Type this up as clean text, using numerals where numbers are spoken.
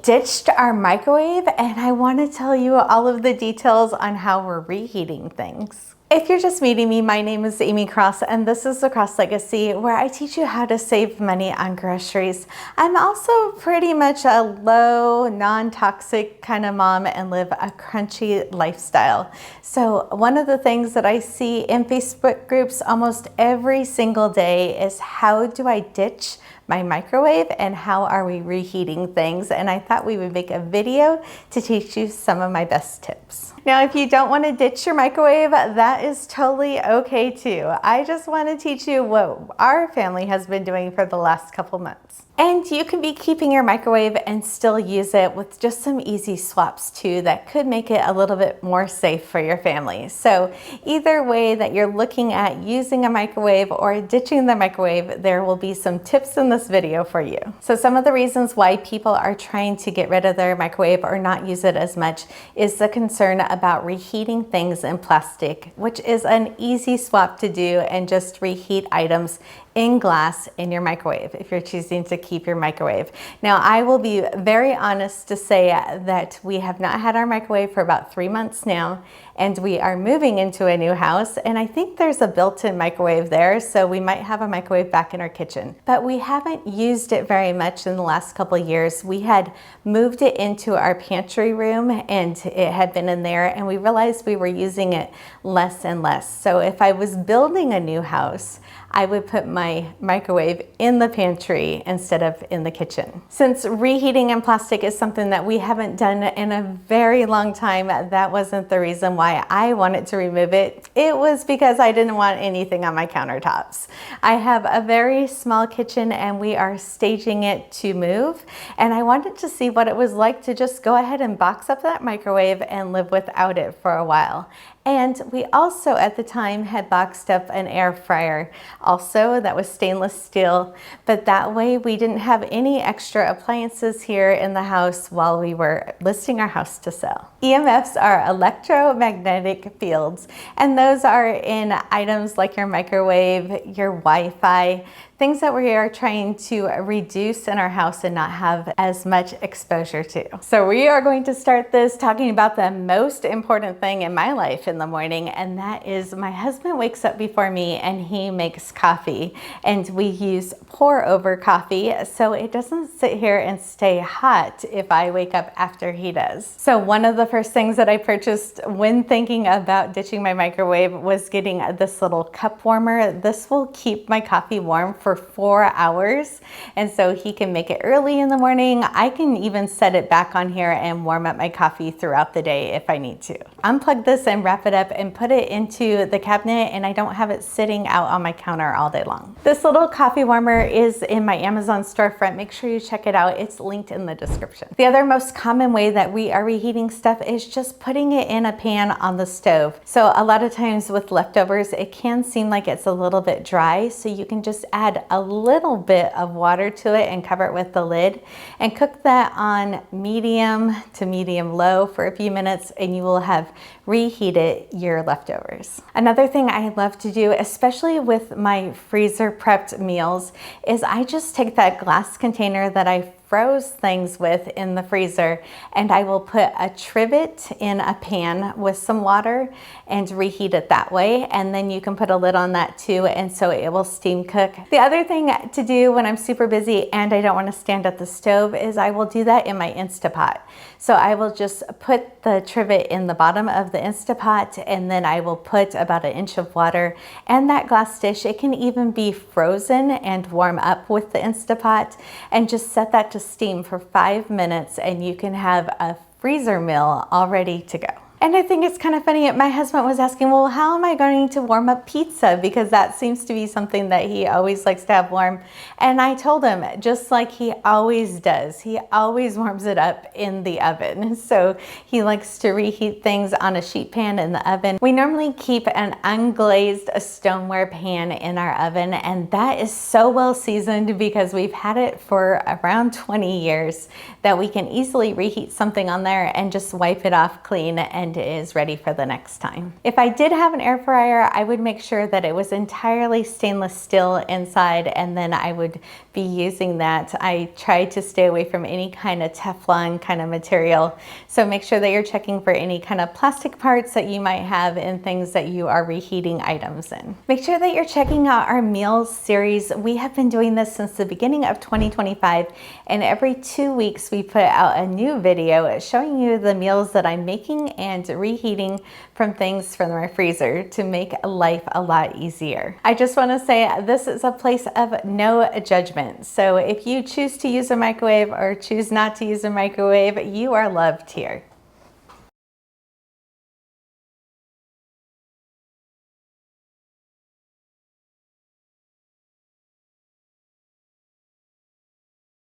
ditched our microwave and I want to tell you all of the details on how we're reheating things. If you're just meeting me, my name is Amy Cross and this is the Cross Legacy, where I teach you how to save money on groceries. I'm also pretty much a low, non-toxic kind of mom and live a crunchy lifestyle. So one of the things that I see in Facebook groups almost every single day is, how do I ditch my microwave and how are we reheating things? And I thought we would make a video to teach you some of my best tips. Now, if you don't want to ditch your microwave, that is totally okay too. I just want to teach you what our family has been doing for the last couple months. And you can be keeping your microwave and still use it with just some easy swaps too that could make it a little bit more safe for your family. So either way that you're looking at using a microwave or ditching the microwave, there will be some tips in this video for you. So some of the reasons why people are trying to get rid of their microwave or not use it as much is the concern about reheating things in plastic, which is an easy swap to do and just reheat items in glass in your microwave if you're choosing to keep your microwave. Now, I will be very honest to say that we have not had our microwave for about 3 months now, and we are moving into a new house, and I think there's a built-in microwave there, so we might have a microwave back in our kitchen. But we haven't used it very much in the last couple of years. We had moved it into our pantry room and it had been in there, and we realized we were using it less and less. So if I was building a new house, I would put my microwave in the pantry instead of in the kitchen. Since reheating in plastic is something that we haven't done in a very long time, that wasn't the reason why I wanted to remove it. It was because I didn't want anything on my countertops. I have a very small kitchen and we are staging it to move, and I wanted to see what it was like to just go ahead and box up that microwave and live without it for a while. And we also at the time had boxed up an air fryer also that was stainless steel, but that way we didn't have any extra appliances here in the house while we were listing our house to sell. EMFs are electromagnetic fields, and those are in items like your microwave, your Wi-Fi, things that we are trying to reduce in our house and not have as much exposure to. So we are going to start this talking about the most important thing in my life in the morning, and that is my husband wakes up before me and he makes coffee, and we use pour over coffee so it doesn't sit here and stay hot if I wake up after he does. So one of the first things that I purchased when thinking about ditching my microwave was getting this little cup warmer. This will keep my coffee warm for 4 hours, and so he can make it early in the morning. I can even set it back on here and warm up my coffee throughout the day if I need to. Unplug this and wrap it up and put it into the cabinet, and I don't have it sitting out on my counter all day long. This little coffee warmer is in my Amazon storefront. Make sure you check it out. It's linked in the description. The other most common way that we are reheating stuff is just putting it in a pan on the stove. So a lot of times with leftovers, it can seem like it's a little bit dry, so you can just add a little bit of water to it and cover it with the lid and cook that on medium to medium low for a few minutes, and you will have reheated your leftovers. Another thing I love to do, especially with my freezer prepped meals, is I just take that glass container that I froze things with in the freezer, and I will put a trivet in a pan with some water and reheat it that way, and then you can put a lid on that too, and so it will steam cook. The other thing to do when I'm super busy and I don't want to stand at the stove is I will do that in my Instapot. So I will just put the trivet in the bottom of the Instapot, and then I will put about 1 inch of water and that glass dish. It can even be frozen and warm up with the Instapot, and just set that to steam for 5 minutes, and you can have a freezer meal all ready to go. And I think it's kind of funny, my husband was asking, well, how am I going to warm up pizza? Because that seems to be something that he always likes to have warm. And I told him, just like he always does, he always warms it up in the oven. So he likes to reheat things on a sheet pan in the oven. We normally keep an unglazed stoneware pan in our oven, and that is so well seasoned because we've had it for around 20 years that we can easily reheat something on there and just wipe it off clean and and it is ready for the next time. If I did have an air fryer, I would make sure that it was entirely stainless steel inside, and then I would be using that. I try to stay away from any kind of Teflon kind of material. So make sure that you're checking for any kind of plastic parts that you might have in things that you are reheating items in. Make sure that you're checking out our meals series. We have been doing this since the beginning of 2025, and every 2 weeks we put out a new video showing you the meals that I'm making and reheating from things from my freezer to make life a lot easier. I just want to say this is a place of no judgment. So if you choose to use a microwave or choose not to use a microwave, you are loved here.